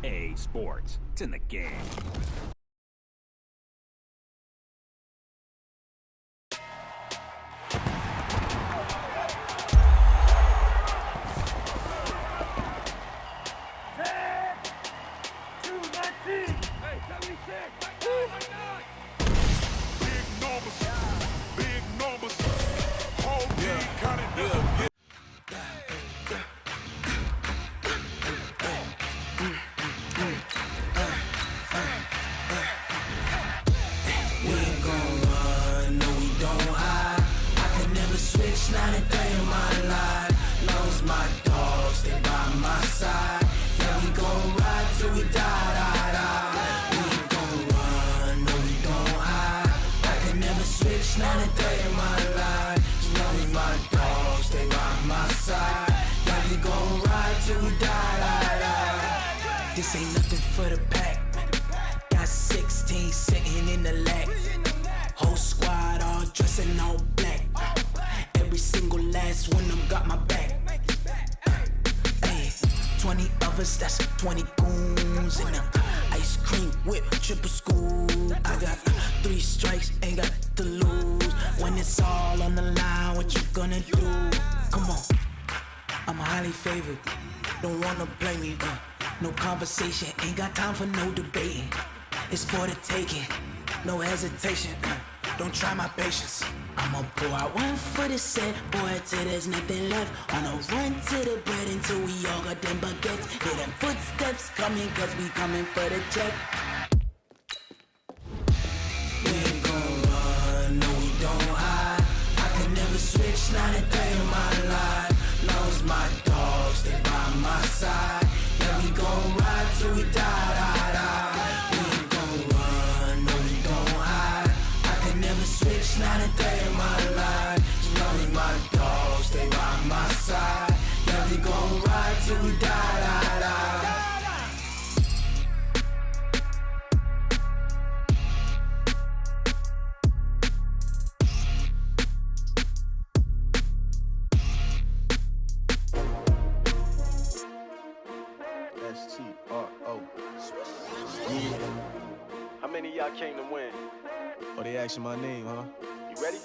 EA Sports. It's in the game. Not a day in my life, long as my dogs stay by my side. Yeah, we gon' ride till we die. We ain't gon' run, no we don't hide. I can never switch, not a day in my life, as long as my dogs stay by my side. Yeah, we gon' ride till we die. This ain't nothing for the pack. Got 16 sitting in the lag. Whole squad all dressing all black. Every single last one of them got my back. Hey, 20 of us, that's 20 goons in the ice cream whip, triple scoop. I got 3 strikes, ain't got to lose. When it's all on the line, what you gonna do? Come on, I'm highly favored. Don't wanna blame me. No conversation, ain't got time for no debating. It's for the taking, no hesitation. Don't try my patience. I'ma pour out one for the set, boy, till there's nothing left. On a run to the bread until we all got them baguettes. Hear them footsteps coming, cause we coming for the check. We ain't gon' run, no we don't hide. I can never switch, not a day in my life, long as my dogs stay by my side. Yeah, we gon' ride till we die. We ain't gon' run, no we don't hide. I can never switch, not a day in my life, as long as my dogs stay by my side. Yeah, we gon' ride till we die. S-T-R-O. Yeah. How many of y'all came to win? Oh, they asking my name, huh? You ready?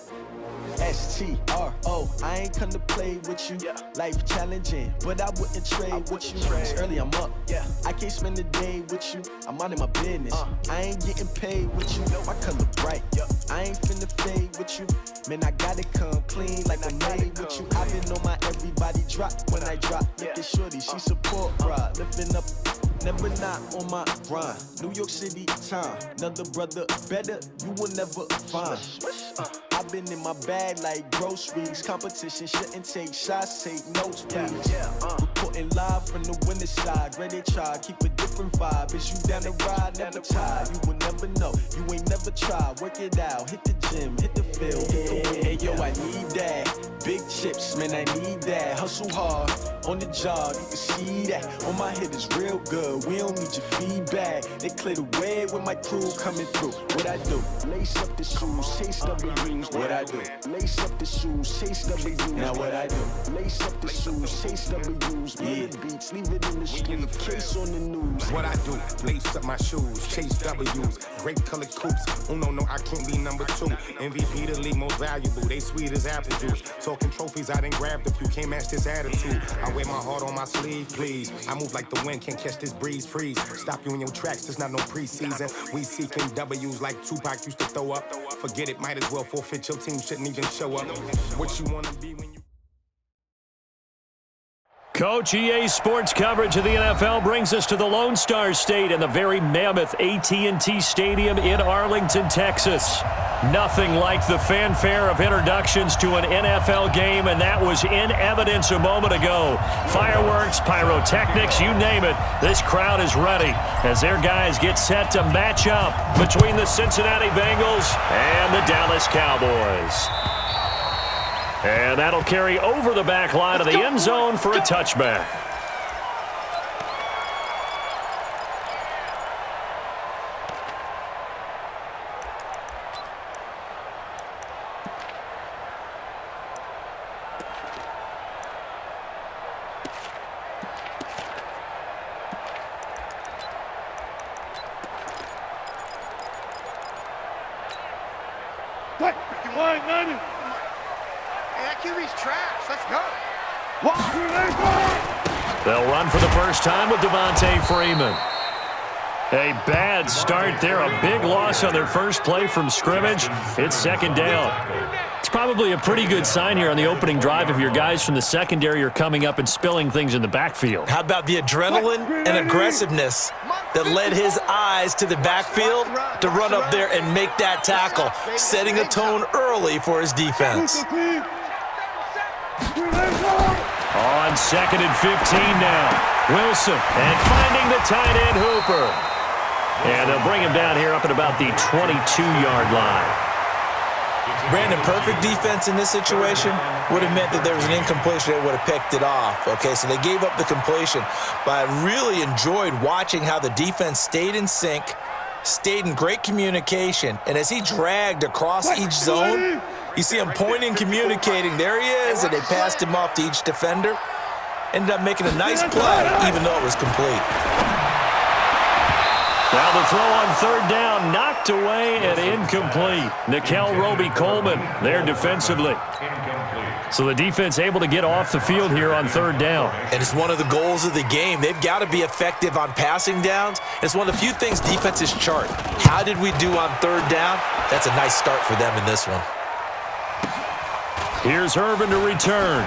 S-T-R-O. I ain't come to play with you. Yeah. Life challenging, but I wouldn't trade with you. It's early, I'm up. Yeah. I can't spend the day with you. I'm out of my business. I ain't getting paid with you. My color bright. Yep. I ain't finna fade with you. Man, I gotta come clean like I'm made with you. I've been on my everybody drop when I drop. Look at shorty, she support ride. Lifting up, never not on my grind. New York City time. Another brother better, you will never find. I've been in my bag like groceries. Competition shouldn't take shots, take notes, please. Reporting live from the winter side. Ready to try, keep a different vibe. Is you down the ride, never tired. You will never know, you ain't never tried. Work it out, hit the gym, hit the field. Hey yo, I need that. Big chips, man, I need that. Hustle hard, on the job, you can see that. On my head is real good, we don't need your feedback. They clear the way with my crew coming through. What I do? Lace up the shoes, chase W's. What I do? Lace up the shoes, chase W's. Now what I do? Lace up the shoes, chase W's. Yeah. Beats, leave it in the street, case on the news. What I do? Lace up my shoes, chase W's. Great colored coops. Oh no, I can't be number 2. MVP the league most valuable. They sweet as apple juice. Talking trophies, I done grabbed a few. Can't match this attitude. I wear my heart on my sleeve, please. I move like the wind, can't catch this breeze. Freeze. Stop you in your tracks. There's not no preseason. We seeking W's like Tupac used to throw up. Forget it, might as well forfeit. Your team shouldn't even show up. What you wanna be when you... Coach, EA Sports coverage of the NFL brings us to the Lone Star State and the very mammoth AT&T Stadium in Arlington, Texas. Nothing like the fanfare of introductions to an NFL game, and that was in evidence a moment ago. Fireworks, pyrotechnics, you name it. This crowd is ready as their guys get set to match up between the Cincinnati Bengals and the Dallas Cowboys. And that'll carry over the back line of the end zone for a touchback. Hey, that QB's trash. Let's go. They'll run for the first time with Devontae Freeman. A bad start there. A big loss on their first play from scrimmage. It's second down. It's probably a pretty good sign here on the opening drive if your guys from the secondary are coming up and spilling things in the backfield. How about the adrenaline and aggressiveness that led his eyes to the backfield to run up there and make that tackle, setting a tone early for his defense. On 2nd and 15 now. Wilson and finding the tight end Hooper. And they'll bring him down here up at about the 22-yard line. Brandon, perfect defense in this situation would have meant that there was an incompletion. They would have picked it off. Okay, so they gave up the completion. But I really enjoyed watching how the defense stayed in sync, stayed in great communication. And as he dragged across each zone, you see him pointing, communicating. There he is, and they passed him off to each defender. Ended up making a nice play, even though it was complete. Now the throw on third down, knocked away and incomplete. Nickel Roby-Coleman there defensively. So the defense able to get off the field here on third down. And it's one of the goals of the game. They've got to be effective on passing downs. It's one of the few things defenses chart. How did we do on third down? That's a nice start for them in this one. Here's Irvin to return.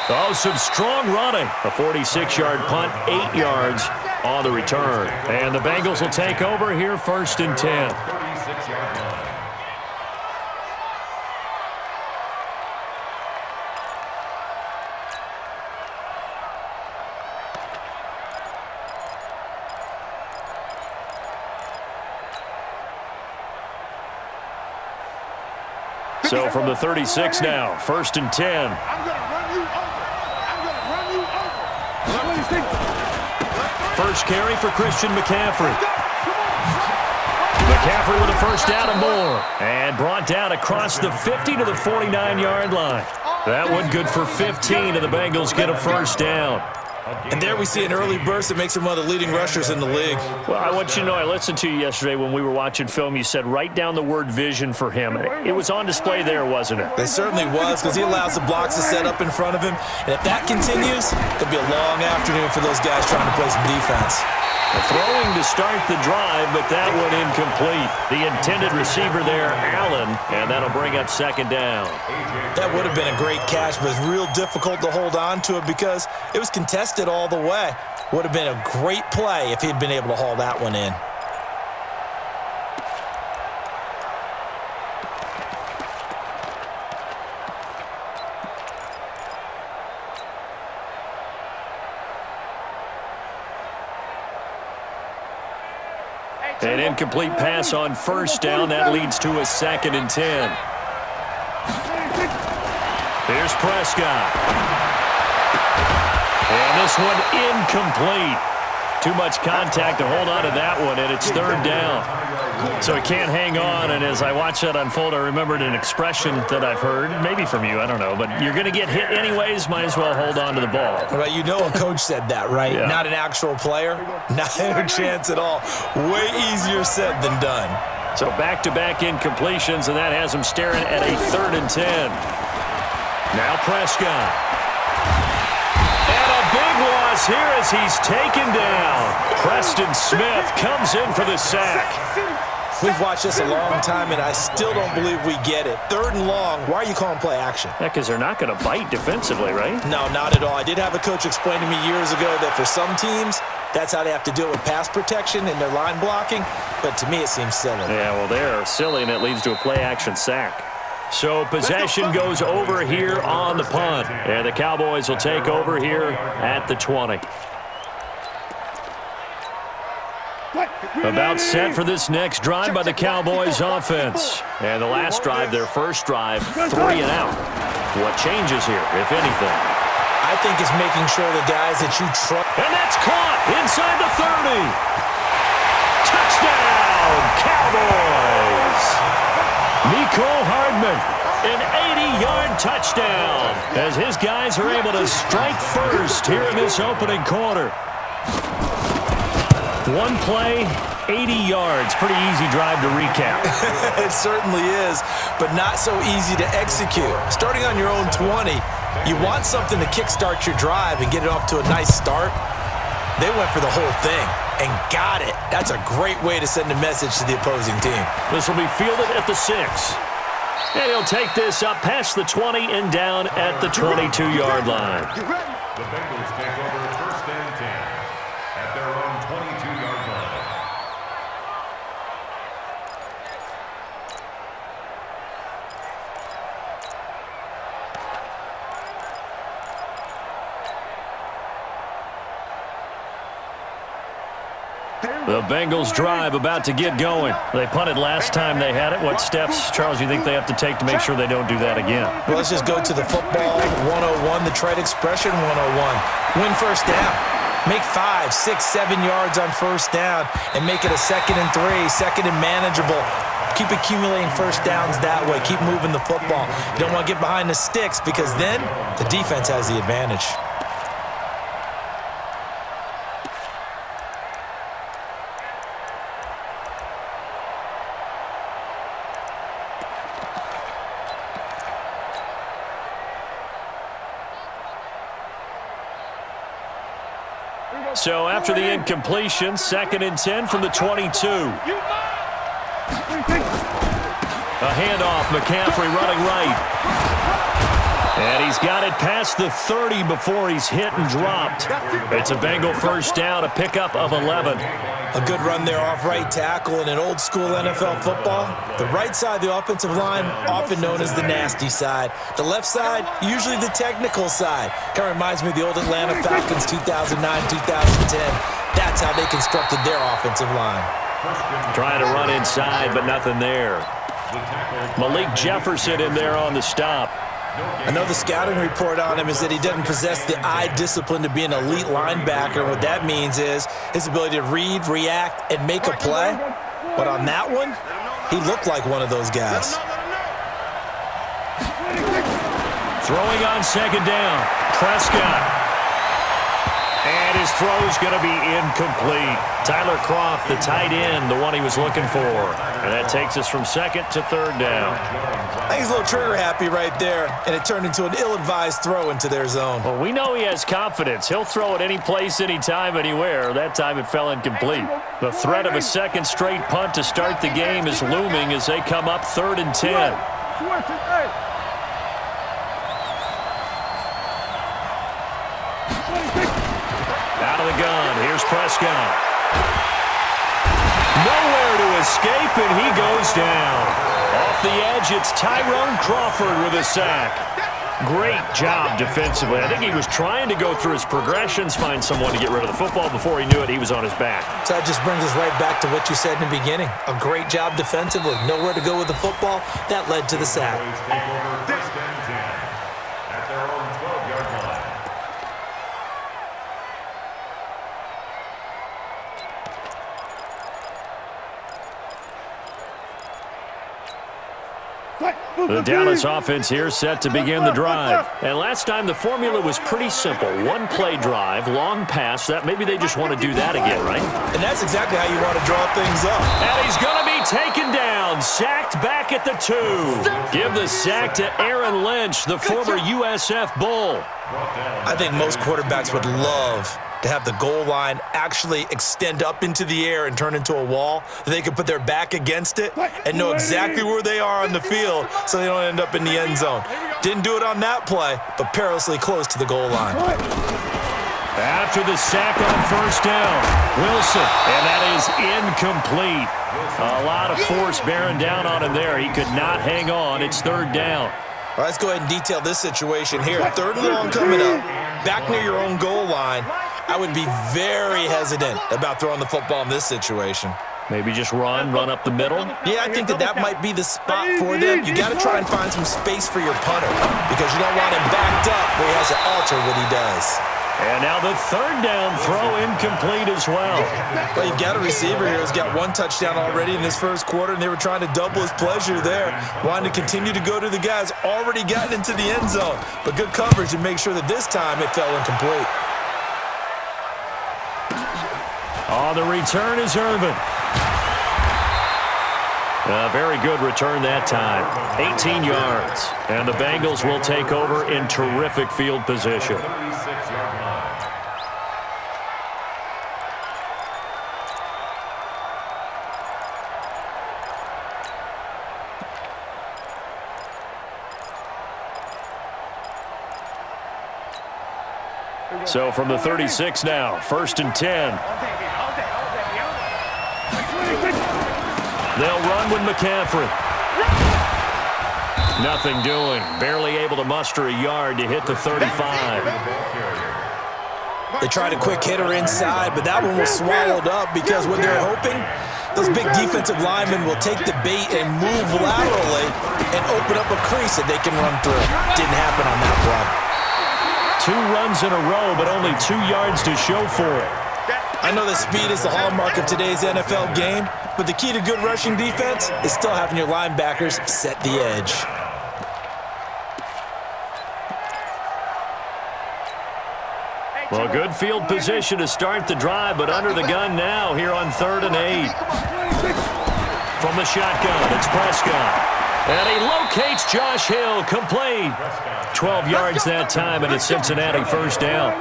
Oh, some strong running. A 46-yard punt, 8 yards on the return. And the Bengals will take over here 1st and 10. So from the 36 now, 1st and 10. I'm going to run you over. I'm going to run you over. What do you think? First carry for Christian McCaffrey. McCaffrey with a first down and more. And brought down across the 50 to the 49-yard line. That one good for 15, and the Bengals get a first down. And there we see an early burst that makes him one of the leading rushers in the league. Well, I want you to know, I listened to you yesterday when we were watching film. You said write down the word vision for him. It was on display there, wasn't it? It certainly was, because he allows the blocks to set up in front of him. And if that continues, it'll be a long afternoon for those guys trying to play some defense. Throwing to start the drive, but that one incomplete. The intended receiver there, Allen, and that'll bring up second down. That would have been a great catch, but it's real difficult to hold on to it because it was contested all the way. Would have been a great play if he'd been able to haul that one in. An incomplete pass on first down. That leads to a 2nd and 10. Here's Prescott. And this one incomplete. Too much contact to hold on to that one, and it's third down. So he can't hang on, and as I watch that unfold, I remembered an expression that I've heard, maybe from you, I don't know, but you're going to get hit anyways, might as well hold on to the ball. Well, you know a coach said that, right? Yeah. Not an actual player. Not a chance at all. Way easier said than done. So back-to-back incompletions, and that has him staring at a 3rd and 10. Now Prescott. And a big loss here as he's taken down. Preston Smith comes in for the sack. We've watched this a long time, and I still don't believe we get it. 3rd and long, why are you calling play action? Yeah, because they're not going to bite defensively, right? No, not at all. I did have a coach explain to me years ago that for some teams, that's how they have to deal with pass protection and their line blocking, but to me it seems silly. Yeah, well, they're silly, and it leads to a play-action sack. So possession goes over here on the punt, and the Cowboys will take over here at the 20. About set for this next drive by the Cowboys offense. And the last drive, their first drive, 3 and out. What changes here, if anything? I think it's making sure the guys that you trust. And that's caught inside the 30. Touchdown, Cowboys. Mecole Hardman, an 80-yard touchdown as his guys are able to strike first here in this opening quarter. One play, 80 yards. Pretty easy drive to recap. It certainly is, but not so easy to execute. Starting on your own 20, you want something to kickstart your drive and get it off to a nice start. They went for the whole thing and got it. That's a great way to send a message to the opposing team. This will be fielded at the 6. And he'll take this up past the 20 and down at the 22-yard line. The Bengals take over 1st and 10 at their own 22-yard line. The Bengals drive about to get going. They punted last time they had it. What steps, Charles, you think they have to take to make sure they don't do that again? Well, let's just go to the football 101, the trade expression 101. Win first down. Make 5, 6, 7 yards on first down and make it a 2nd and 3, 2nd and manageable. Keep accumulating first downs that way. Keep moving the football. You don't want to get behind the sticks because then the defense has the advantage. So after the incompletion, 2nd and 10 from the 22. A handoff, McCaffrey running right. And he's got it past the 30 before he's hit and dropped. It's a Bengal first down, a pickup of 11. A good run there off right tackle in an old school NFL football. The right side of the offensive line, often known as the nasty side. The left side, usually the technical side. Kind of reminds me of the old Atlanta Falcons 2009-2010. That's how they constructed their offensive line. Trying to run inside, but nothing there. Malik Jefferson in there on the stop. I know the scouting report on him is that he doesn't possess the eye discipline to be an elite linebacker. What that means is his ability to read, react, and make a play. But on that one, he looked like one of those guys. Throwing on 2nd down, Prescott. And his throw's going to be incomplete. Tyler Kroft, the tight end, the one he was looking for. And that takes us from 2nd to 3rd down. I think he's a little trigger happy right there, and it turned into an ill-advised throw into their zone. Well, we know he has confidence. He'll throw it any place, anytime, anywhere. That time it fell incomplete. The threat of a 2nd straight punt to start the game is looming as they come up 3rd and 10. Out of the gun, here's Prescott. Nowhere to escape, and he goes down. Off the edge, it's Tyrone Crawford with a sack. Great job defensively. I think he was trying to go through his progressions, find someone to get rid of the football. Before he knew it, he was on his back. So that just brings us right back to what you said in the beginning. A great job defensively. Nowhere to go with the football. That led to the sack. At their own 12-yard line. The Dallas offense here set to begin the drive. And last time the formula was pretty simple. One play drive, long pass. That maybe they just want to do that again, right? And that's exactly how you want to draw things up. And he's going to be taken down. Sacked back at the 2. Give the sack to Aaron Lynch, the former USF Bull. I think most quarterbacks would love to have the goal line actually extend up into the air and turn into a wall. They can put their back against it and know exactly where they are on the field so they don't end up in the end zone. Didn't do it on that play, but perilously close to the goal line. After the sack on first down, Wilson, and that is incomplete. A lot of force bearing down on him there. He could not hang on. It's 3rd down. All right, let's go ahead and detail this situation here. 3rd and long coming up, back near your own goal line. I would be very hesitant about throwing the football in this situation. Maybe just run up the middle? Yeah, I think that might be the spot for them. You got to try and find some space for your punter because you don't want him backed up where he has to alter what he does. And now the 3rd down throw incomplete as well. Well, you've got a receiver here who's got 1 touchdown already in this first quarter, and they were trying to double his pleasure there, wanting to continue to go to the guys already gotten into the end zone. But good coverage to make sure that this time it fell incomplete. On the return is Irvin. A very good return that time. 18 yards. And the Bengals will take over in terrific field position. 36-yard line. So from the 36 now, 1st and 10. They'll run with McCaffrey. Nothing doing. Barely able to muster a yard to hit the 35. They tried a quick hitter inside, but that one was swallowed up because what they're hoping, those big defensive linemen will take the bait and move laterally and open up a crease that they can run through. Didn't happen on that play. 2 runs in a row, but only 2 yards to show for it. I know that speed is the hallmark of today's NFL game, but the key to good rushing defense is still having your linebackers set the edge. Well, good field position to start the drive, but under the gun now here on 3rd and 8. From the shotgun, it's Prescott. And he locates Josh Hill, complete. 12 yards that time, and it's Cincinnati 1st down.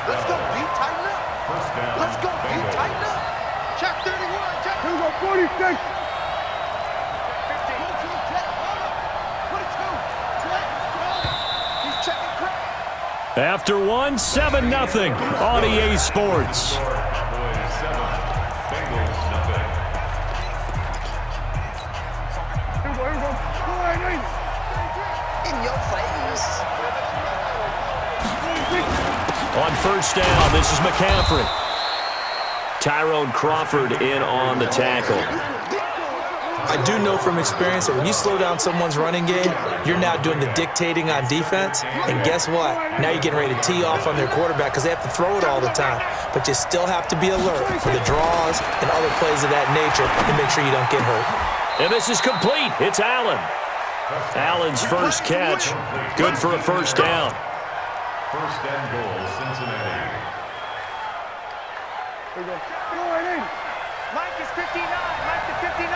Let's go, B, tighten up. Let's go, B, tighten up. Check 31, check 46. 22, he's checking quick. After 1, 7-0 on EA Sports. In your face. On 1st down, this is McCaffrey. Tyrone Crawford in on the tackle. I do know from experience that when you slow down someone's running game, you're now doing the dictating on defense. And guess what? Now you're getting ready to tee off on their quarterback because they have to throw it all the time. But you still have to be alert for the draws and other plays of that nature to make sure you don't get hurt. And this is complete. It's Allen. Allen's first catch. Good for a 1st down. 1st and goal, Cincinnati. Mike is 59. Mike is 59.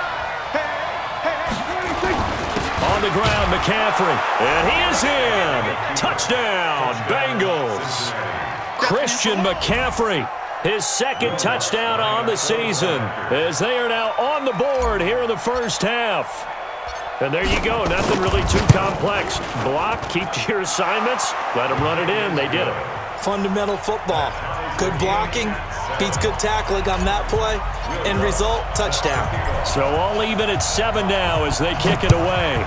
On the ground, McCaffrey. And he is in. Touchdown, Bengals. Christian McCaffrey, his 2nd touchdown on the season, as they are now on the board here in the 1st half. And there you go. Nothing really too complex. Block, keep to your assignments, let them run it in. They did it. Fundamental football. Good blocking beats good tackling on that play. End result, touchdown. So all even at 7 now as they kick it away.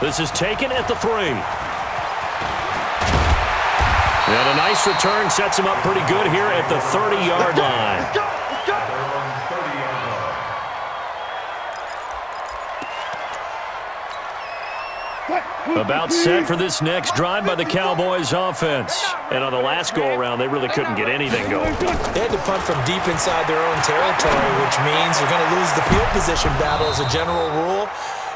This is taken at the 3. And a nice return sets him up pretty good here at the 30-yard line. Let's go. About set for this next drive by the Cowboys offense. And on the last go-around, they really couldn't get anything going. They had to punt from deep inside their own territory, which means you're going to lose the field position battle as a general rule.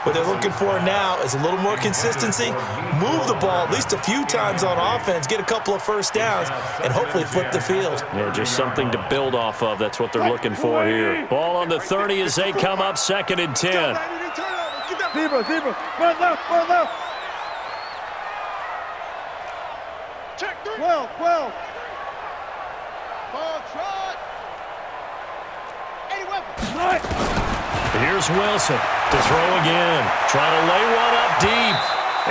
What they're looking for now is a little more consistency, move the ball at least a few times on offense, get a couple of 1st downs, and hopefully flip the field. Yeah, just something to build off of. That's what they're looking for here. Ball on the 30 as they come up 2nd and 10. Zebra. Run left. Check 12. Ball trot. 80 weapons. Here's Wilson to throw again. Trying to lay one up deep.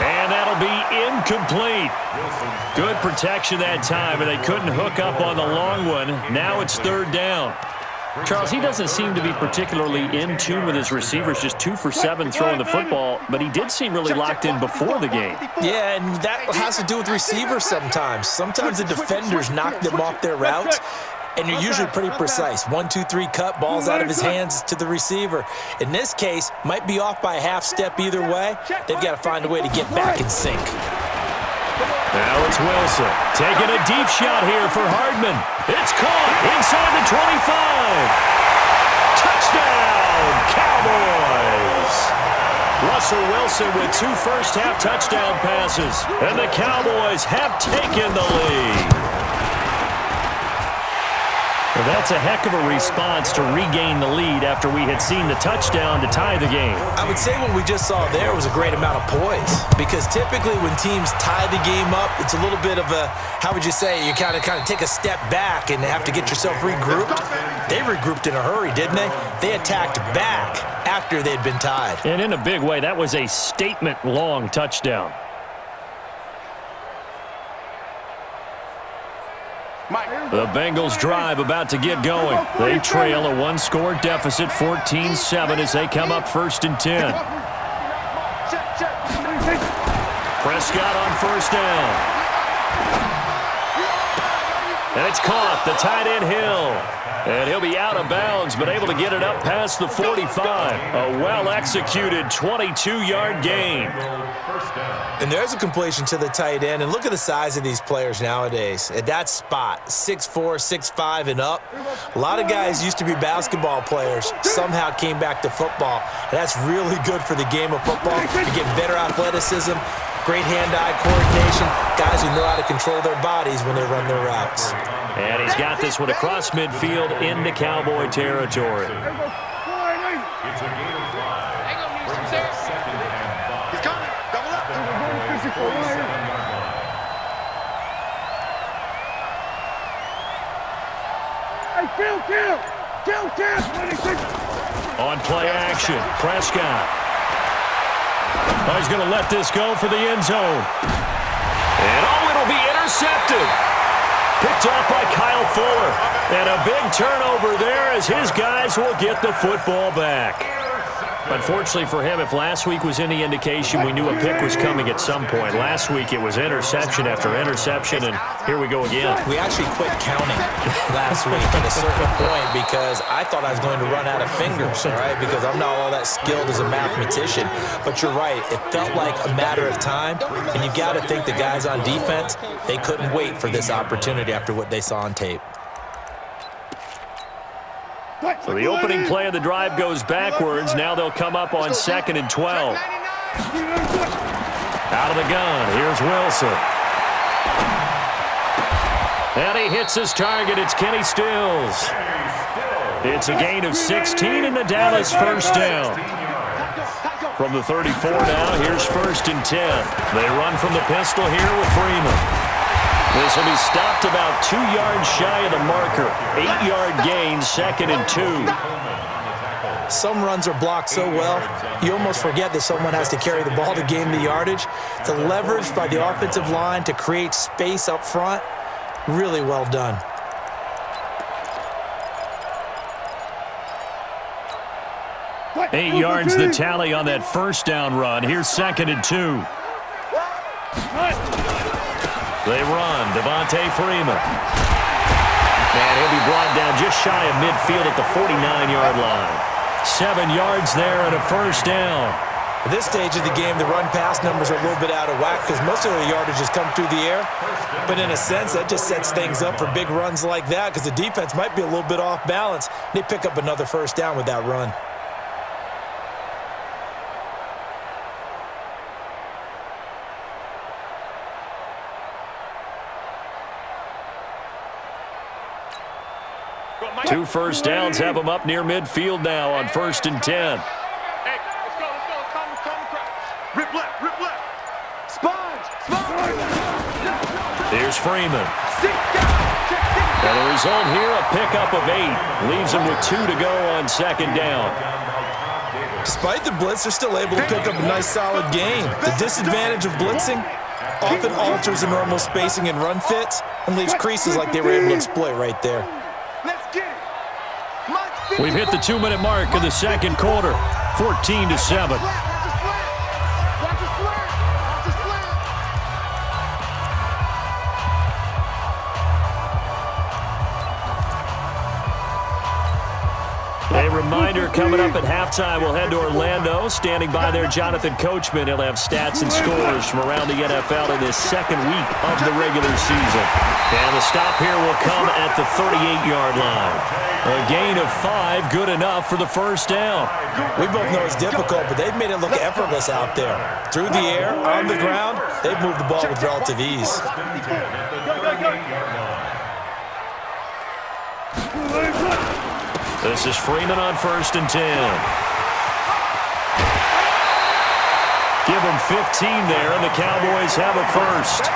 And that'll be incomplete. Good protection that time, and they couldn't hook up on the long one. Now it's 3rd down. Charles, he doesn't seem to be particularly in tune with his receivers, just 2 for 7 throwing the football, but he did seem really locked in before the game. Yeah, and that has to do with receivers sometimes. Sometimes the defenders knock them off their routes, and you're usually pretty precise. 1, 2, 3 cut, ball's out of his hands to the receiver. In this case, might be off by a half step either way. They've got to find a way to get back in sync. Now it's Wilson taking a deep shot here for Hardman. It's caught inside the 25. Touchdown, Cowboys. Russell Wilson with 2 first-half touchdown passes, and the Cowboys have taken the lead. Well, that's a heck of a response to regain the lead after we had seen the touchdown to tie the game. I would say what we just saw there was a great amount of poise, because typically when teams tie the game up, it's a little bit of a, how would you say, you kind of take a step back and have to get yourself regrouped. They regrouped in a hurry, didn't they? They attacked back after they'd been tied. And in a big way, that was a statement-long touchdown. The Bengals drive about to get going. They trail a one-score deficit, 14-7, as they come up 1st and 10. Prescott on 1st down. And it's caught. The tight end Hill. And he'll be out of bounds, but able to get it up past the 45. A well-executed 22-yard gain. And there's a completion to the tight end. And look at the size of these players nowadays. At that spot, 6'4", 6'5", and up. A lot of guys used to be basketball players, somehow came back to football. And that's really good for the game of football. You get better athleticism, great hand-eye coordination, guys who know how to control their bodies when they run their routes. And he's got this one across midfield into Cowboy territory. It's a gain of 5. Brings up 2nd and 5. He's coming. Double up. The 47-yard line. On play action, Prescott. Oh, he's going to let this go for the end zone. And it'll be intercepted. Picked off by Kyle Fuller. And a big turnover there as his guys will get the football back. Unfortunately for him, if last week was any indication, we knew a pick was coming at some point. Last week it was interception after interception, and here we go again. We actually quit counting last week at a certain point because I thought I was going to run out of fingers, all right, because I'm not all that skilled as a mathematician. But you're right. It felt like a matter of time, and you got to think the guys on defense, they couldn't wait for this opportunity after what they saw on tape. So the opening play of the drive goes backwards. Now they'll come up on 2nd and 12. Out of the gun, here's Wilson. And he hits his target. It's Kenny Stills. It's a gain of 16 in the Dallas 1st down. From the 34 now, here's 1st and 10. They run from the pistol here with Freeman. This will be stopped about 2 yards shy of the marker. 8-yard gain, 2nd and 2. Some runs are blocked so well, you almost forget that someone has to carry the ball to gain the yardage. The leverage by the offensive line to create space up front, really well done. Eight yards the tally on that 1st down run. Here's 2nd and 2. They run, Devontae Freeman. And he'll be brought down just shy of midfield at the 49-yard line. 7 yards there and a 1st down. At this stage of the game, the run-pass numbers are a little bit out of whack because most of the yardage has come through the air. But in a sense, that just sets things up for big runs like that because the defense might be a little bit off balance. They pick up another 1st down with that run. Two 1st downs have them up near midfield now on 1st and 10. Hey, let's go. Come. Rip left. Sponge. Here's Freeman. And the result here, a pickup of 8. Leaves them with 2 to go on 2nd down. Despite the blitz, they're still able to pick up a nice solid gain. The disadvantage of blitzing often alters the normal spacing and run fits and leaves creases like they were able to exploit right there. We've hit the 2-minute mark of the 2nd quarter, 14-7. A reminder coming up at halftime, we'll head to Orlando. Standing by there, Jonathan Coachman. He'll have stats and scores from around the NFL in this 2nd week of the regular season. And the stop here will come at the 38-yard line. A gain of 5, good enough for the 1st down. We both know it's difficult, but they've made it look effortless out there. Through the air, on the ground, they've moved the ball with relative ease. This is Freeman on 1st and 10. Give them 15 there, and the Cowboys have a first.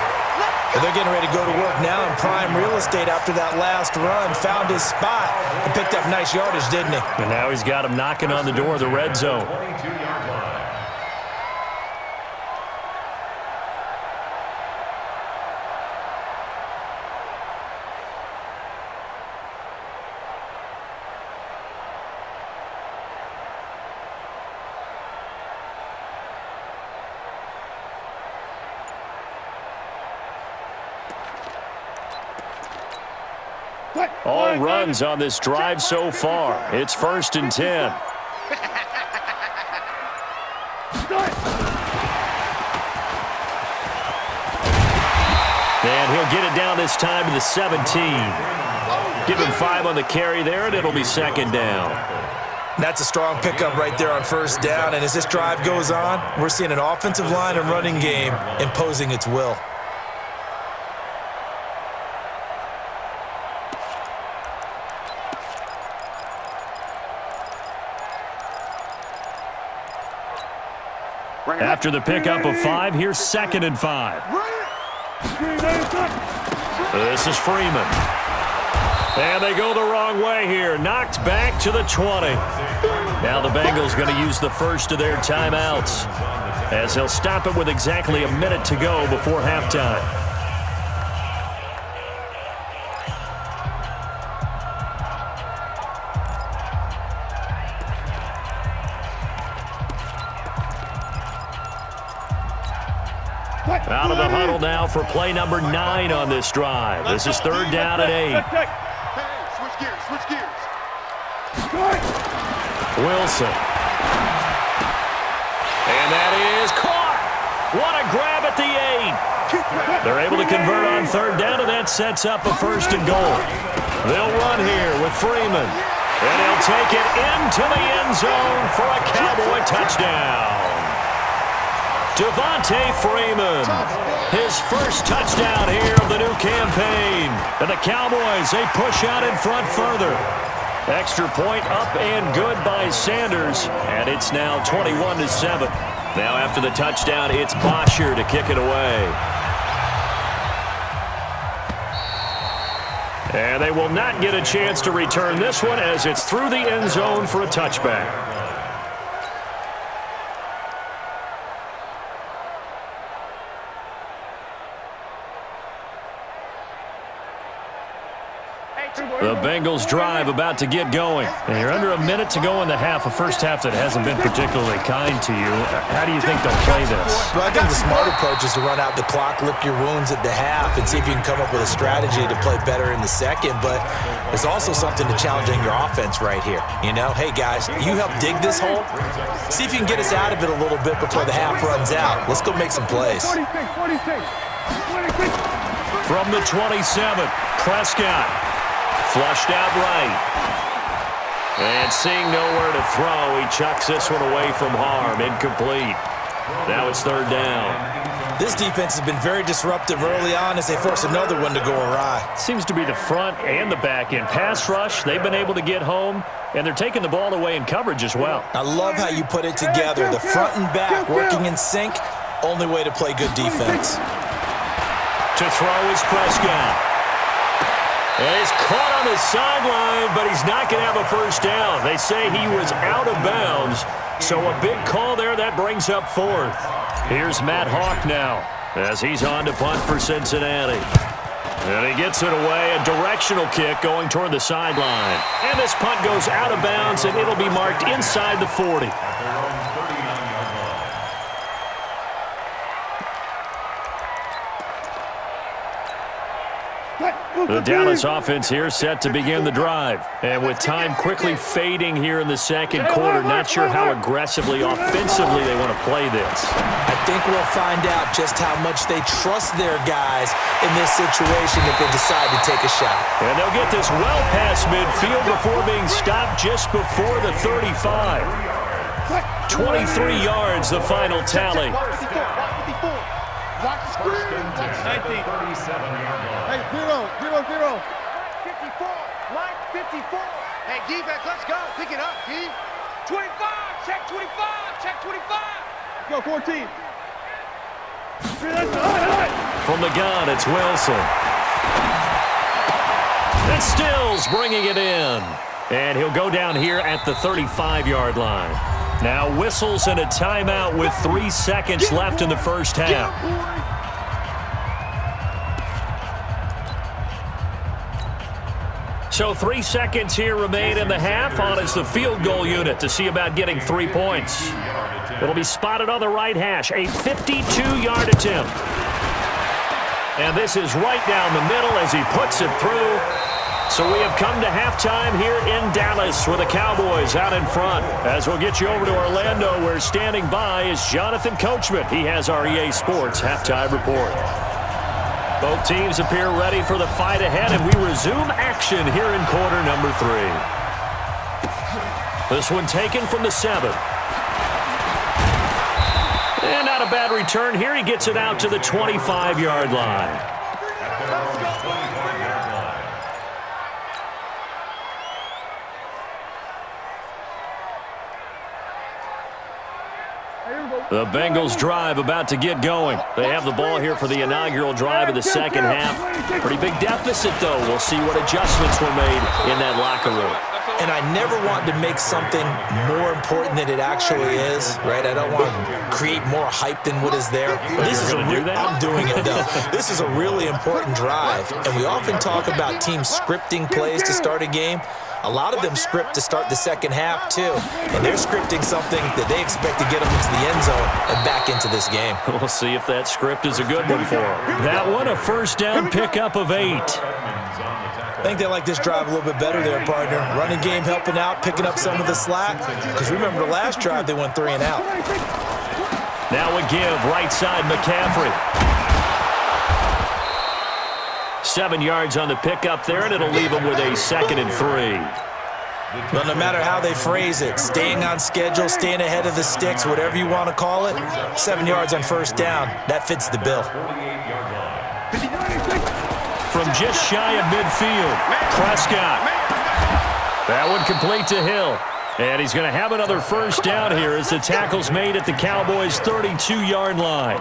And they're getting ready to go to work now in prime real estate after that last run. Found his spot and picked up nice yardage, didn't he? And now he's got him knocking on the door of the red zone. 22-yard line. All runs on this drive so far. It's 1st and 10. And he'll get it down this time to the 17. Give him 5 on the carry there, and it'll be 2nd down. That's a strong pickup right there on 1st down. And as this drive goes on, we're seeing an offensive line and running game imposing its will. After the pickup of 5, here's 2nd and 5. This is Freeman. And they go the wrong way here. Knocked back to the 20. Now the Bengals going to use the first of their timeouts, as they'll stop it with exactly a minute to go before halftime. Out of the huddle now for play number 9 on this drive. This is 3rd down and 8. Switch gears. Wilson. And that is caught. What a grab at the 8. They're able to convert on 3rd down, and that sets up a 1st and goal. They'll run here with Freeman. And he'll take it into the end zone for a Cowboy touchdown. Devontae Freeman, his first touchdown here of the new campaign. And the Cowboys, they push out in front further. Extra point up and good by Sanders. And it's now 21-7. Now after the touchdown, it's Bosher to kick it away. And they will not get a chance to return this one, as it's through the end zone for a touchback. The Bengals drive about to get going. And you're under a minute to go in the half, a first half that hasn't been particularly kind to you. How do you think they'll play this? Well, I think the smart approach is to run out the clock, lick your wounds at the half, and see if you can come up with a strategy to play better in the second. But there's also something to challenging your offense right here. You know, hey, guys, you help dig this hole. See if you can get us out of it a little bit before the half runs out. Let's go make some plays. From the 27, Prescott. Flushed out right. And seeing nowhere to throw, he chucks this one away from harm. Incomplete. Now it's 3rd down. This defense has been very disruptive early on as they force another one to go awry. Seems to be the front and the back end. Pass rush, they've been able to get home, and they're taking the ball away in coverage as well. I love how you put it together. The front and back working in sync. Only way to play good defense. To throw is Prescott. And he's caught on the sideline, but he's not going to have a first down. They say he was out of bounds, so a big call there. That brings up 4th. Here's Matt Hawk now as he's on to punt for Cincinnati. And he gets it away, a directional kick going toward the sideline. And this punt goes out of bounds, and it'll be marked inside the 40. The Dallas offense here set to begin the drive. And with time quickly fading here in the second quarter, not sure how aggressively, offensively they want to play this. I think we'll find out just how much they trust their guys in this situation if they decide to take a shot. And they'll get this well past midfield before being stopped just before the 35. 23 yards, the final tally. Watch the screen. 37-yard line. Hey, 0. Line 54. Hey, defense, let's go. Pick it up, D. 25, check 25, check 25. Go, 14. From the gun, it's Wilson. And Stills bringing it in. And he'll go down here at the 35-yard line. Now whistles and a timeout with 3 seconds left in the first half. So 3 seconds here remain in the half. On is the field goal unit to see about getting 3 points. It'll be spotted on the right hash. A 52-yard attempt. And this is right down the middle as he puts it through. So we have come to halftime here in Dallas with the Cowboys out in front. As we'll get you over to Orlando, where standing by is Jonathan Coachman. He has our EA Sports halftime report. Both teams appear ready for the fight ahead, and we resume action here in quarter number 3. This one taken from the 7. And not a bad return here. He gets it out to the 25-yard line. The Bengals drive about to get going. They have the ball here for the inaugural drive of the second half. Pretty big deficit, though. We'll see what adjustments were made in that locker room. And I never want to make something more important than it actually is, right? I don't want to create more hype than what is there. But this is I'm doing it, though. This is a really important drive. And we often talk about teams scripting plays to start a game. A lot of them script to start the second half, too. And they're scripting something that they expect to get them into the end zone and back into this game. We'll see if that script is a good one for them. That one, a first down pickup of 8. I think they like this drive a little bit better there, partner. Running game helping out, picking up some of the slack. Because remember the last drive, they went 3 and out. Now a give, right side, McCaffrey. 7 yards on the pickup there, and it'll leave him with a 2nd and 3. Well, no matter how they phrase it, staying on schedule, staying ahead of the sticks, whatever you want to call it, 7 yards on first down, that fits the bill. From just shy of midfield, Prescott. That one complete to Hill. And he's going to have another first down here as the tackle's made at the Cowboys' 32-yard line.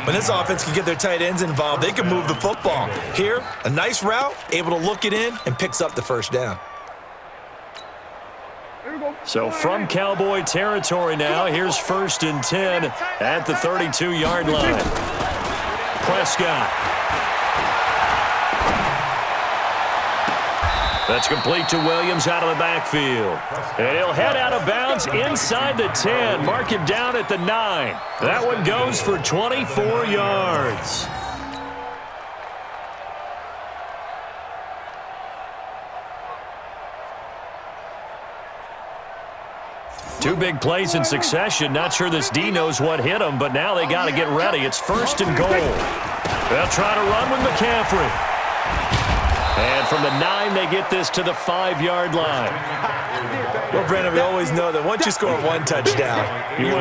When this offense can get their tight ends involved, they can move the football. Here, a nice route, able to look it in, and picks up the first down. So from Cowboy territory now, here's 1st and 10 at the 32-yard line. Prescott. That's complete to Williams out of the backfield. And he'll head out of bounds inside the 10. Mark him down at the 9. That one goes for 24 yards. Two big plays in succession. Not sure this D knows what hit him, but now they got to get ready. It's 1st and goal. They'll try to run with McCaffrey. And from the 9, they get this to the 5-yard line. Well, Brandon, we always know that once you score 1 touchdown, you're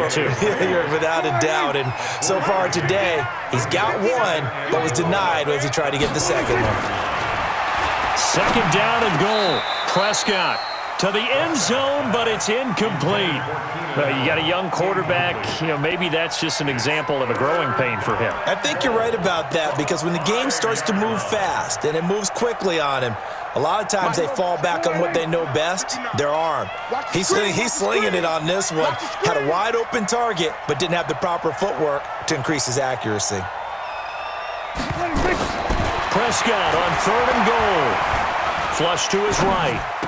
without a doubt. And so far today, he's got 1, but was denied as he tried to get the second one. 2nd down and goal. Prescott to the end zone, but it's incomplete. You got a young quarterback. Maybe that's just an example of a growing pain for him. I think you're right about that, because when the game starts to move fast and it moves quickly on him, a lot of times they fall back on what they know best, their arm. He's slinging it on this one. Had a wide open target, but didn't have the proper footwork to increase his accuracy. Prescott on 3rd and goal. Flush to his right.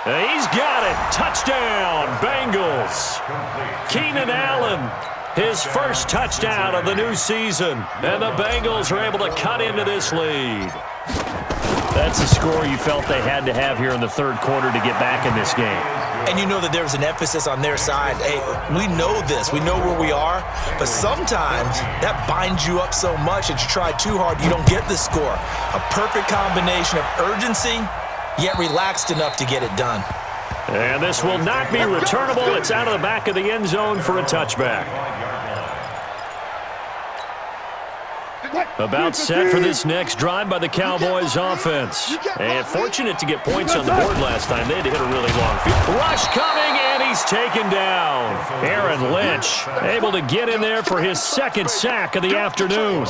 He's got it. Touchdown, Bengals. Keenan Allen, his first touchdown of the new season. And the Bengals are able to cut into this lead. That's a score you felt they had to have here in the 3rd quarter to get back in this game. And you know that there was an emphasis on their side. Hey, we know this. We know where we are. But sometimes that binds you up so much that you try too hard, you don't get the score. A perfect combination of urgency, yet relaxed enough to get it done. And this will not be returnable. It's out of the back of the end zone for a touchback. About set for this next drive by the Cowboys offense. And fortunate to get points on the board last time. They had to hit a really long field. Rush coming, and he's taken down. Aaron Lynch able to get in there for his second sack of the afternoon.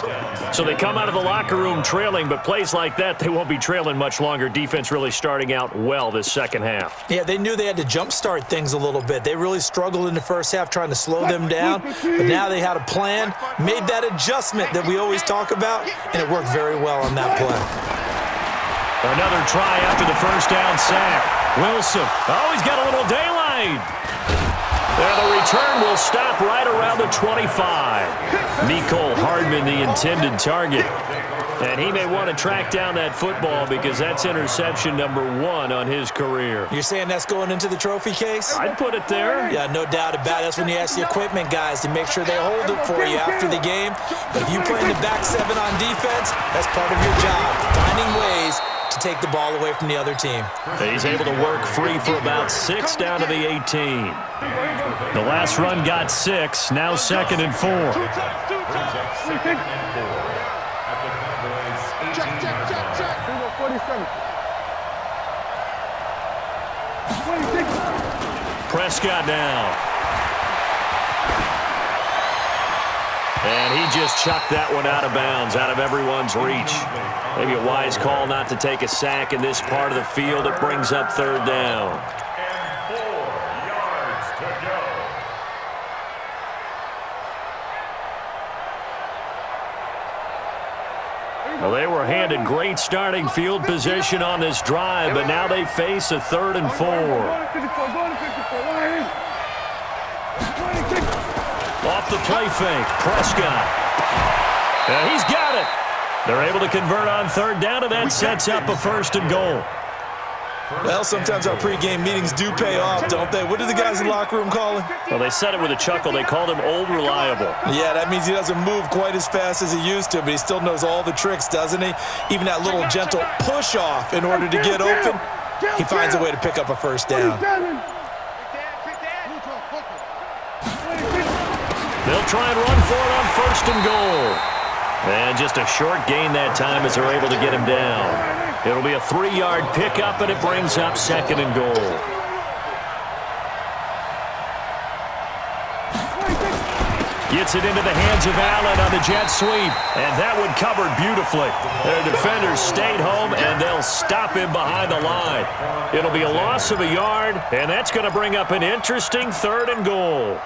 So they come out of the locker room trailing, but plays like that, they won't be trailing much longer. Defense really starting out well this second half. Yeah, they knew they had to jumpstart things a little bit. They really struggled in the first half trying to slow them down, but now they had a plan, made that adjustment that we always talk about, and it worked very well on that play. Another try after the first down sack. Wilson, oh, he's got a little daylight. And the return will stop right around the 25. Mecole Hardman, the intended target. And he may want to track down that football because that's interception number 1 on his career. You're saying that's going into the trophy case? I'd put it there. Yeah, no doubt about it. That's when you ask the equipment guys to make sure they hold it for you after the game. But if you play in the back 7 on defense, that's part of your job, finding ways to take the ball away from the other team. He's able to work free for about 6 down to the 18. The last run got 6, now 2nd and 4. Prescott now. And he just chucked that one out of bounds, out of everyone's reach. Maybe a wise call not to take a sack in this part of the field. It brings up 3rd down. And 4 yards to go. Well, they were handed great starting field position on this drive, but now they face a 3rd and 4. Off the play fake, Prescott. And he's got it. They're able to convert on 3rd down, and that sets up a 1st and goal. Well, sometimes our pregame meetings do pay off, don't they? What do the guys in the locker room call him? Well, they said it with a chuckle. They called him Old Reliable. Yeah, that means he doesn't move quite as fast as he used to, but he still knows all the tricks, doesn't he? Even that little gentle push-off in order to get open, he finds a way to pick up a 1st down. They'll try and run for it on 1st and goal. And just a short gain that time as they're able to get him down. It'll be a 3-yard pickup, and it brings up 2nd and goal. Gets it into the hands of Allen on the jet sweep, and that one covered beautifully. Their defenders stayed home, and they'll stop him behind the line. It'll be a loss of a yard, and that's going to bring up an interesting 3rd and goal.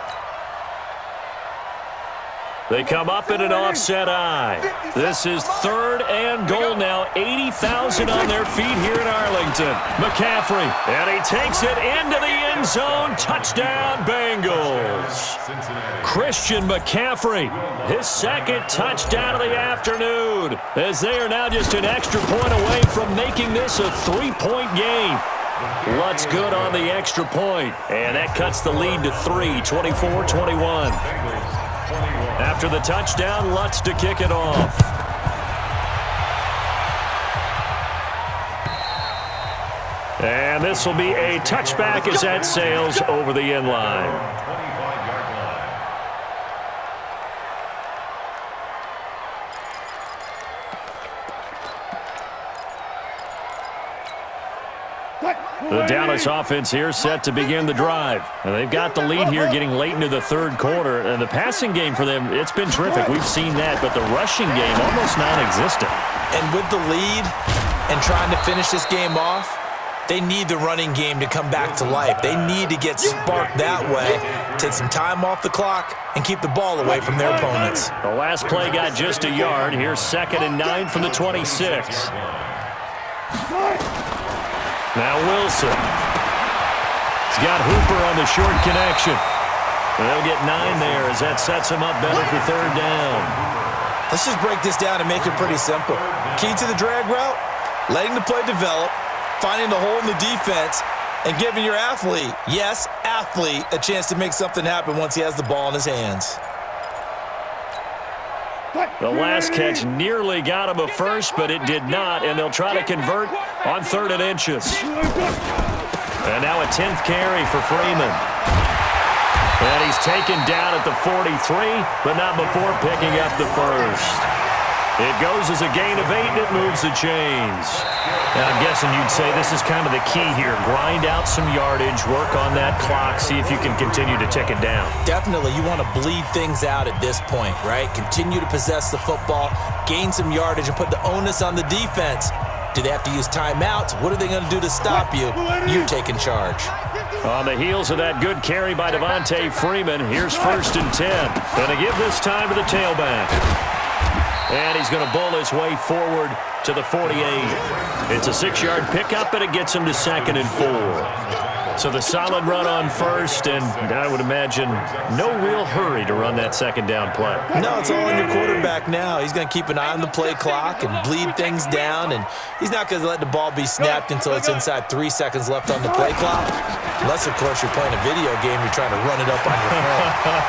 They come up in an offset eye. This is 3rd and goal now. 80,000 on their feet here in Arlington. McCaffrey, and he takes it into the end zone. Touchdown, Bengals. Christian McCaffrey, his 2nd touchdown of the afternoon, as they are now just an extra point away from making this a 3-point game. Lutz good on the extra point, and that cuts the lead to 3, 24-21. After the touchdown, Lutz to kick it off. And this will be a touchback as that sails over the end line. The Dallas offense here set to begin the drive. And they've got the lead here getting late into the 3rd quarter. And the passing game for them, it's been terrific. We've seen that. But the rushing game, almost non-existent. And with the lead and trying to finish this game off, they need the running game to come back to life. They need to get sparked that way, take some time off the clock, and keep the ball away from their opponents. The last play got just a yard. Here's 2nd and 9 from the 26. Now Wilson. He's got Hooper on the short connection. They'll get 9 there as that sets him up better for 3rd down. Let's just break this down and make it pretty simple. Key to the drag route, letting the play develop, finding the hole in the defense, and giving your athlete, yes, athlete, a chance to make something happen once he has the ball in his hands. The last catch nearly got him a 1st, but it did not, and they'll try to convert on 3rd and inches. And now a 10th carry for Freeman. And he's taken down at the 43, but not before picking up the 1st. It goes as a gain of 8, and it moves the chains. And I'm guessing you'd say this is kind of the key here. Grind out some yardage, work on that clock, see if you can continue to tick it down. Definitely, you want to bleed things out at this point, right? Continue to possess the football, gain some yardage, and put the onus on the defense. Do they have to use timeouts? What are they going to do to stop you? You're taking charge. On the heels of that good carry by Devontae Freeman, here's 1st and 10. Going to give this time to the tailback. And he's going to bowl his way forward to the 48. It's a 6-yard pickup, and it gets him to 2nd and 4. So the solid run on 1st, and I would imagine no real hurry to run that 2nd down play. No, it's all on your quarterback now. He's going to keep an eye on the play clock and bleed things down, and he's not going to let the ball be snapped until it's inside 3 seconds left on the play clock. Unless, of course, you're playing a video game, you're trying to run it up on your phone.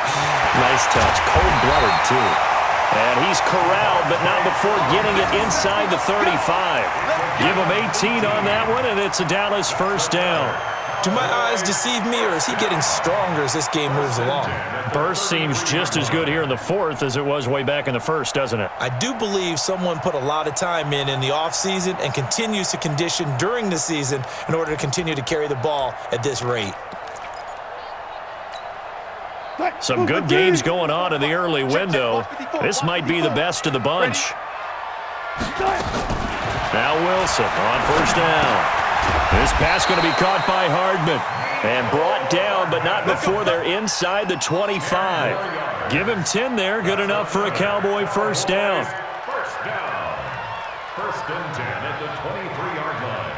Nice touch. Cold-blooded, too. And he's corralled, but not before getting it inside the 35. Give him 18 on that one, and it's a Dallas 1st down. Do my eyes deceive me, or is he getting stronger as this game moves along? Burst seems just as good here in the 4th as it was way back in the 1st, doesn't it? I do believe someone put a lot of time in the offseason and continues to condition during the season in order to continue to carry the ball at this rate. Some good games going on in the early window. This might be the best of the bunch. Now Wilson on 1st down. This pass going to be caught by Hardman and brought down, but not before they're inside the 25. Give him 10 there. Good enough for a Cowboy 1st down. 1st down. 1st and 10 at the 23-yard line.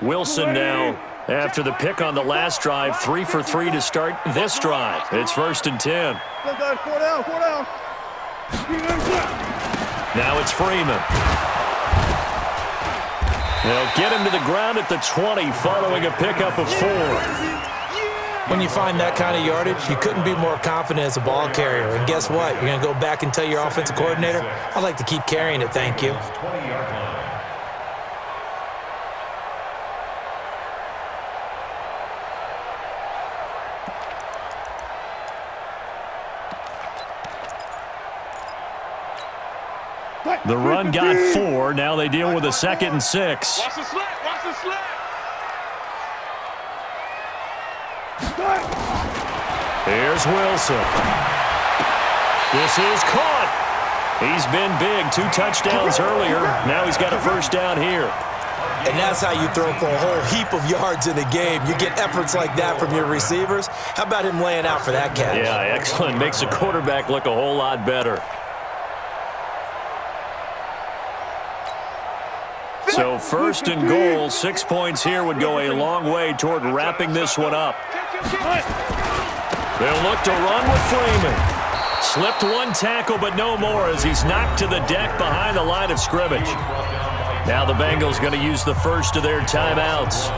Wilson now, after the pick on the last drive, 3 for 3 to start this drive. It's 1st and 10. Now it's Freeman. They'll get him to the ground at the 20 following a pickup of 4. When you find that kind of yardage, you couldn't be more confident as a ball carrier. And guess what? You're going to go back and tell your offensive coordinator, I'd like to keep carrying it, thank you. 20-yard line. The run got 4. Now they deal with a 2nd and 6. Watch the slant. Watch the slant. Here's Wilson. This is caught. He's been big. 2 touchdowns earlier. Now he's got a 1st down here. And that's how you throw for a whole heap of yards in a game. You get efforts like that from your receivers. How about him laying out for that catch? Yeah, excellent. Makes the quarterback look a whole lot better. So 1st and goal, 6 points here would go a long way toward wrapping this one up. They'll look to run with Freeman. Slipped 1 tackle, but no more as he's knocked to the deck behind the line of scrimmage. Now the Bengals going to use the first of their timeouts.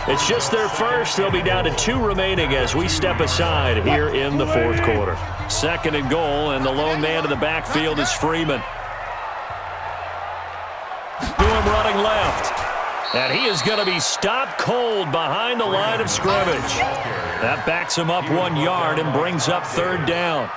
It's just their first. They'll be down to 2 remaining as we step aside here in the 4th quarter. 2nd and goal, and the lone man in the backfield is Freeman. Running left, and he is going to be stopped cold behind the line of scrimmage. That backs him up 1 yard and brings up 3rd down.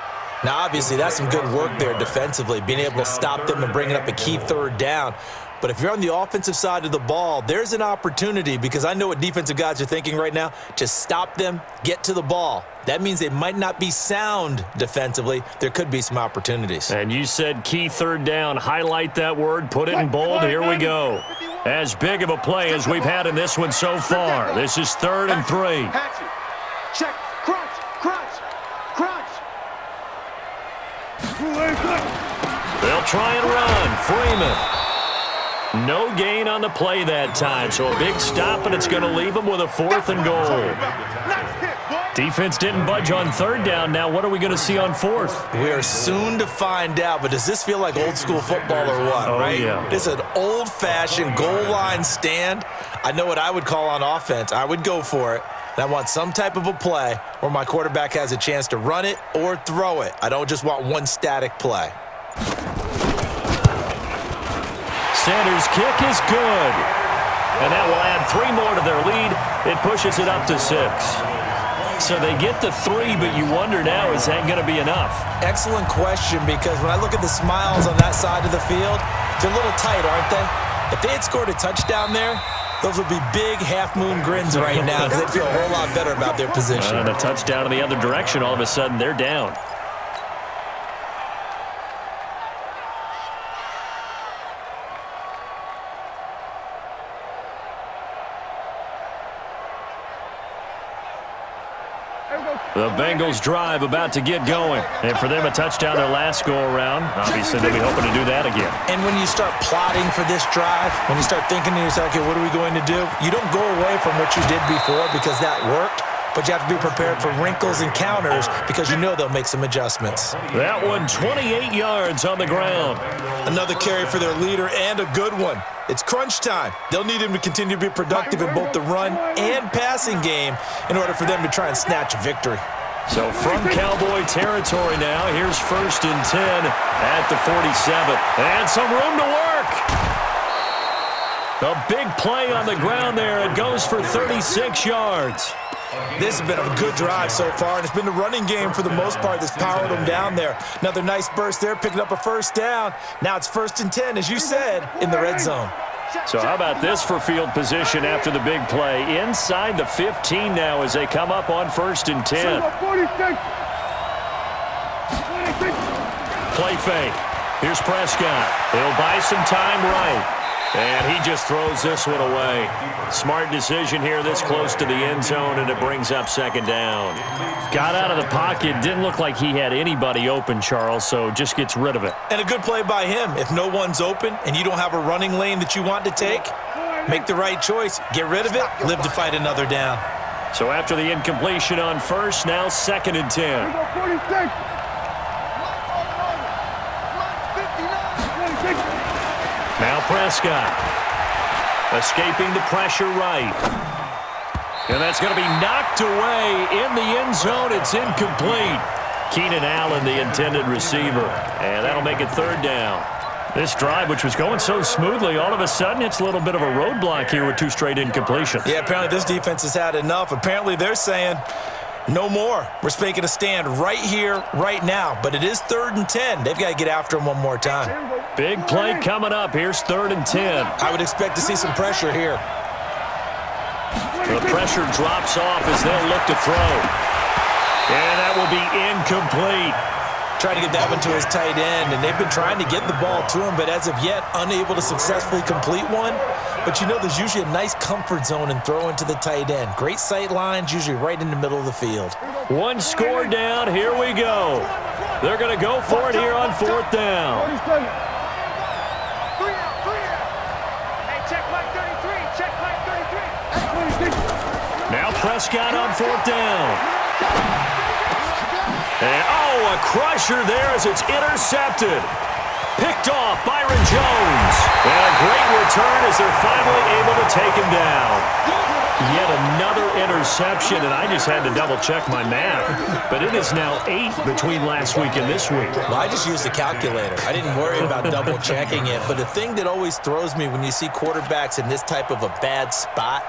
Now, obviously, that's some good work there defensively, being able to stop them and bringing up a key 3rd down. But if you're on the offensive side of the ball, there's an opportunity, because I know what defensive guys are thinking right now, to stop them, get to the ball. That means they might not be sound defensively. There could be some opportunities. And you said key 3rd down. Highlight that word. Put it in bold. Here we go. As big of a play as we've had in this one so far. This is 3rd and 3. Check. Crunch. Crunch. Crunch. They'll try and run. Freeman. No gain on the play that time, so a big stop, and it's going to leave them with a 4th and goal. Defense didn't budge on 3rd down. Now what are we going to see on 4th? We are soon to find out, but does this feel like old school football or what, right? Yeah. It's an old-fashioned goal line stand. I know what I would call on offense. I would go for it. And I want some type of a play where my quarterback has a chance to run it or throw it. I don't just want one static play. Sanders' kick is good. And that will add 3 more to their lead. It pushes it up to 6. So they get the 3, but you wonder now, is that going to be enough? Excellent question, because when I look at the smiles on that side of the field, they're a little tight, aren't they? If they had scored a touchdown there, those would be big half-moon grins right now because they'd feel a whole lot better about their position. And a touchdown in the other direction, all of a sudden they're down. The Bengals drive about to get going. And for them, a touchdown their last go-around. Obviously, they'll be hoping to do that again. And when you start plotting for this drive, when you start thinking to yourself, okay, what are we going to do? You don't go away from what you did before because that worked, but you have to be prepared for wrinkles and counters because you know they'll make some adjustments. That one, 28 yards on the ground. Another carry for their leader and a good one. It's crunch time. They'll need him to continue to be productive in both the run and passing game in order for them to try and snatch a victory. So from Cowboy territory now, here's 1st and 10 at the 47. And some room to work. A big play on the ground there. It goes for 36 yards. This has been a good drive so far, and it's been the running game for the most part that's powered them down there. Another nice burst there, picking up a 1st down. Now it's 1st and 10, as you said, in the red zone. So how about this for field position after the big play? Inside the 15 now as they come up on 1st and 10. Play fake. Here's Prescott. He'll buy some time right. And he just throws this one away. Smart decision here this close to the end zone, and it brings up 2nd down. Got out of the pocket. Didn't look like he had anybody open, Charles, so just gets rid of it. And a good play by him. If no one's open and you don't have a running lane that you want to take, make the right choice. Get rid of it. Live to fight another down. So after the incompletion on 1st, now 2nd and 10. Now Prescott, escaping the pressure right. And that's going to be knocked away in the end zone. It's incomplete. Keenan Allen, the intended receiver. And that'll make it 3rd down. This drive, which was going so smoothly, all of a sudden it's a little bit of a roadblock here with 2 straight incompletions. Yeah, apparently this defense has had enough. Apparently they're saying, no more. We're making a stand right here, right now. But it is 3rd and 10. They've got to get after him one more time. Big play coming up. Here's 3rd and 10. I would expect to see some pressure here. The pressure drops off as they'll look to throw. And that will be incomplete. Trying to get that one to his tight end, and they've been trying to get the ball to him, but as of yet, unable to successfully complete one. But you know there's usually a nice comfort zone in throwing to the tight end. Great sight lines, usually right in the middle of the field. 1 score down. Here we go. They're going to go for it here on 4th down. Now Prescott on 4th down. And, a crusher there as it's intercepted. Picked off Byron Jones. And a great return as they're finally able to take him down. Yet another interception, and I just had to double-check my math. But it is now 8 between last week and this week. Well, I just used the calculator. I didn't worry about double-checking it. But the thing that always throws me when you see quarterbacks in this type of a bad spot,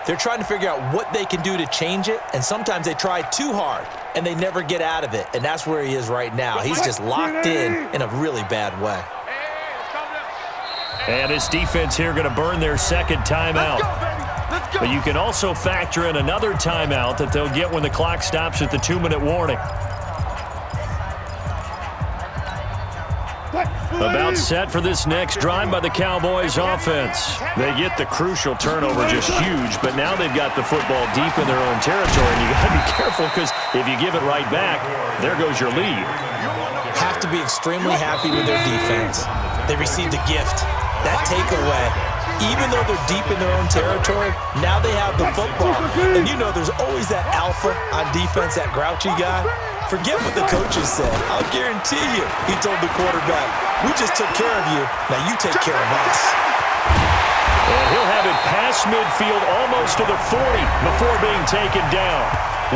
they're trying to figure out what they can do to change it, and sometimes they try too hard, and they never get out of it. And that's where he is right now. He's just locked in a really bad way. And this defense here going to burn their 2nd timeout. But you can also factor in another timeout that they'll get when the clock stops at the 2-minute warning. About set for this next drive by the Cowboys offense. They get the crucial turnover, just huge, but now they've got the football deep in their own territory, and you got to be careful because if you give it right back, there goes your lead. Have to be extremely happy with their defense. They received a gift. That takeaway, even though they're deep in their own territory, now they have the football. And you know there's always that alpha on defense, that grouchy guy. Forget what the coaches said. I'll guarantee you, he told the quarterback, we just took care of you, now you take care of us. And he'll have it past midfield almost to the 40 before being taken down.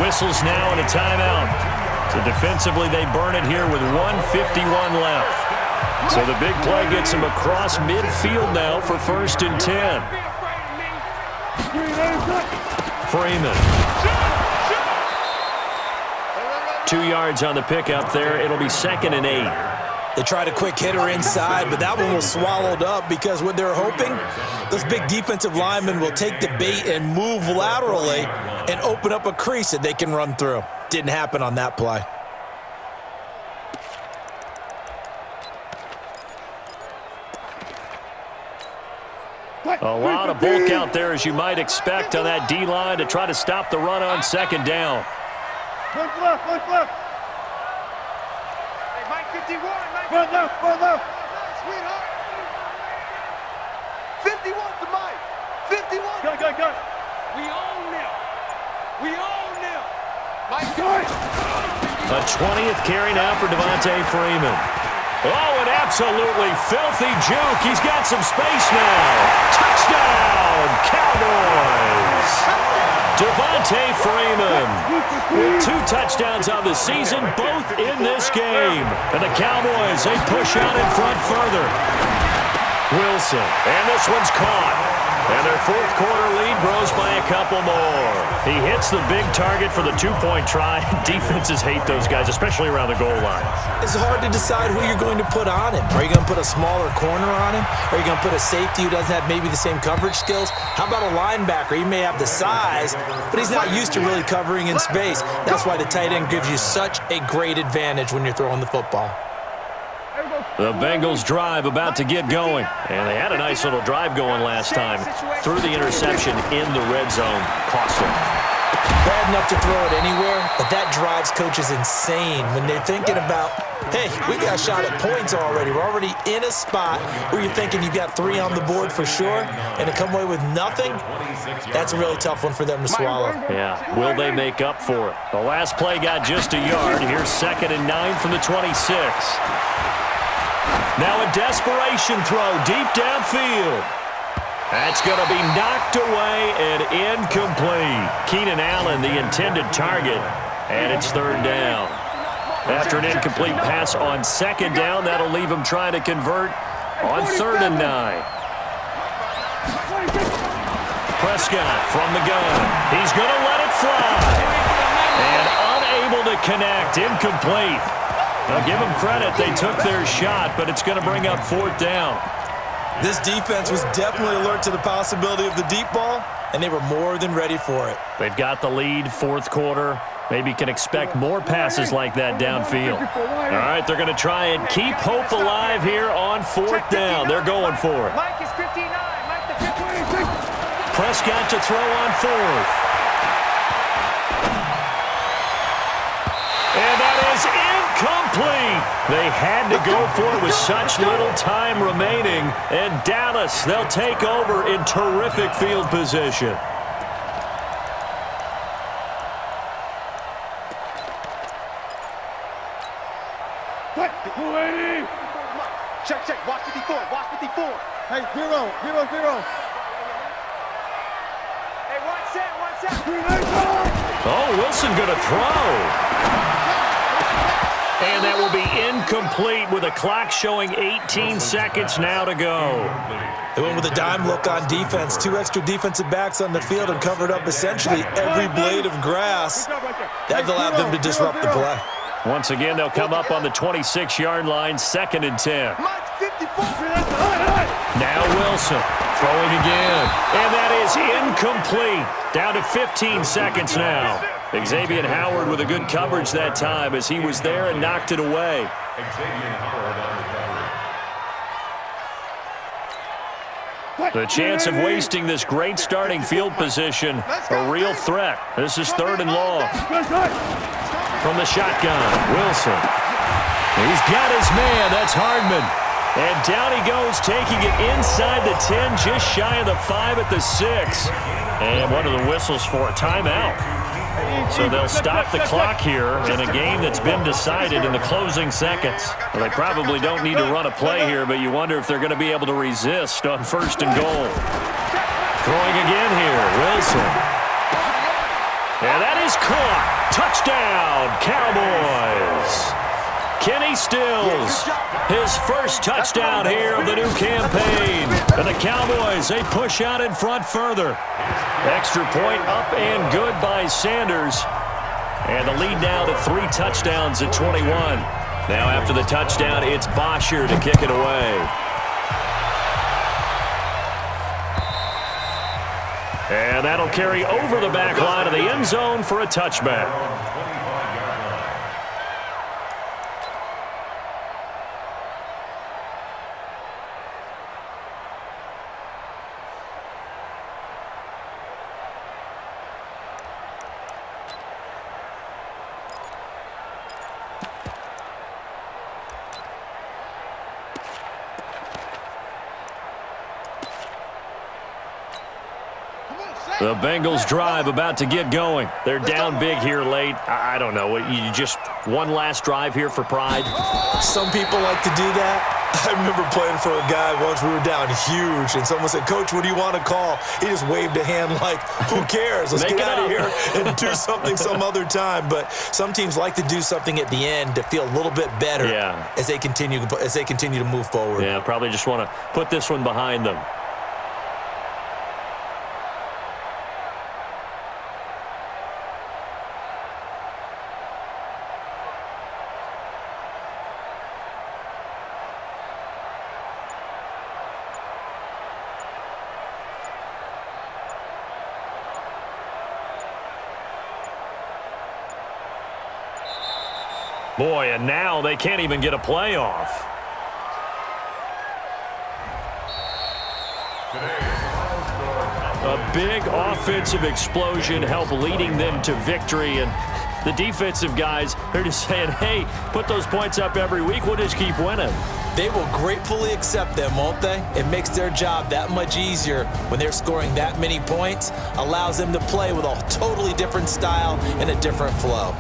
Whistles now and a timeout. So defensively they burn it here with 1:51 left. So the big play gets him across midfield now for 1st and 10. Freeman. 2 yards on the pickup there. It'll be 2nd and 8. They tried a quick hitter inside, but that one was swallowed up because what they're hoping, those big defensive linemen will take the bait and move laterally and open up a crease that they can run through. Didn't happen on that play. A lot of bulk out there, as you might expect, on that D-line to try to stop the run on 2nd down. Look left, look left. Hey, Mike 51, Mike 51. Front left. Sweetheart. 51 to Mike. 51. Go. We own them. Mike, go. A 20th carry now for Devontae Freeman. Oh, an absolutely filthy juke. He's got some space now. Touchdown, Cowboys. Devontae Freeman with 2 touchdowns on the season, both in this game. And the Cowboys, they push out in front further. Wilson, and this one's caught. And their 4th quarter lead grows by a couple more. He hits the big target for the 2-point try. Defenses hate those guys, especially around the goal line. It's hard to decide who you're going to put on him. Are you going to put a smaller corner on him? Are you going to put a safety who doesn't have maybe the same coverage skills? How about a linebacker? He may have the size, but he's not used to really covering in space. That's why the tight end gives you such a great advantage when you're throwing the football. The Bengals drive about to get going. And they had a nice little drive going last time. Threw the interception in the red zone. Cost them. Bad enough to throw it anywhere, but that drives coaches insane when they're thinking about, hey, we got a shot at points already. We're already in a spot where you're thinking you got 3 on the board for sure, and to come away with nothing, that's a really tough one for them to swallow. Yeah, will they make up for it? The last play got just a yard. Here's 2nd and 9 from the 26. Now a desperation throw deep downfield. That's going to be knocked away and incomplete. Keenan Allen, the intended target, and it's 3rd down. After an incomplete pass on 2nd down, that'll leave him trying to convert on 3rd and 9. Prescott from the gun. He's going to let it fly. And unable to connect, incomplete. Now, give them credit. They took their shot, but it's going to bring up 4th down. This defense was definitely alert to the possibility of the deep ball, and they were more than ready for it. They've got the lead, 4th quarter. Maybe can expect more passes like that downfield. All right, they're going to try and keep hope alive here on 4th down. They're going for it. Mike is 59. Mike the 56. Prescott to throw on 4th. And that is incomplete. They had to go for it with such little time remaining. And Dallas, they'll take over in terrific field position. Check. Watch 54. Hey, 0. Hey, one set. Oh, Wilson going to throw. And that will be incomplete with a clock showing 18 seconds now to go. They went with a dime look on defense. 2 extra defensive backs on the field and covered up essentially every blade of grass. That allowed them to disrupt the play. Once again, they'll come up on the 26-yard line, 2nd and 10. Now Wilson throwing again. And that is incomplete. Down to 15 seconds now. Xavier Howard with a good coverage that time as he was there and knocked it away. The chance of wasting this great starting field position, a real threat. This is 3rd and long. From the shotgun, Wilson. He's got his man. That's Hardman. And down he goes, taking it inside the 10, just shy of the 5 at the 6. And what are the whistles for? Timeout. So they'll stop the clock here in a game that's been decided in the closing seconds. Well, they probably don't need to run a play here, but you wonder if they're going to be able to resist on 1st and goal. Throwing again here, Wilson. And that is caught. Touchdown, Cowboys. Kenny Stills, his first touchdown here of the new campaign. And the Cowboys, they push out in front further. Extra point up and good by Sanders. And the lead now to 3 touchdowns at 21. Now after the touchdown, it's Bosher to kick it away. And that'll carry over the back line of the end zone for a touchback. The Bengals drive about to get going. They're down big here late. I don't know. You just one last drive here for pride? Some people like to do that. I remember playing for a guy once. We were down huge, and someone said, "Coach, what do you want to call?" He just waved a hand like, who cares? Let's get out of here and do something some other time. But some teams like to do something at the end to feel a little bit better as they continue to move forward. Yeah, probably just want to put this one behind them. Boy, and now they can't even get a playoff. A big offensive explosion helped leading them to victory, and the defensive guys, they're just saying, hey, put those points up every week, we'll just keep winning. They will gratefully accept them, won't they? It makes their job that much easier when they're scoring that many points, allows them to play with a totally different style and a different flow.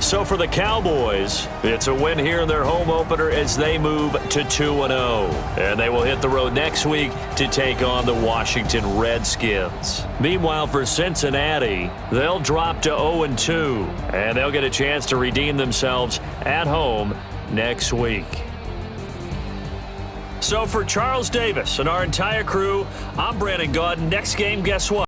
So for the Cowboys, it's a win here in their home opener as they move to 2-0. And they will hit the road next week to take on the Washington Redskins. Meanwhile, for Cincinnati, they'll drop to 0-2. And they'll get a chance to redeem themselves at home next week. So for Charles Davis and our entire crew, I'm Brandon Gaudin. Next game, guess what?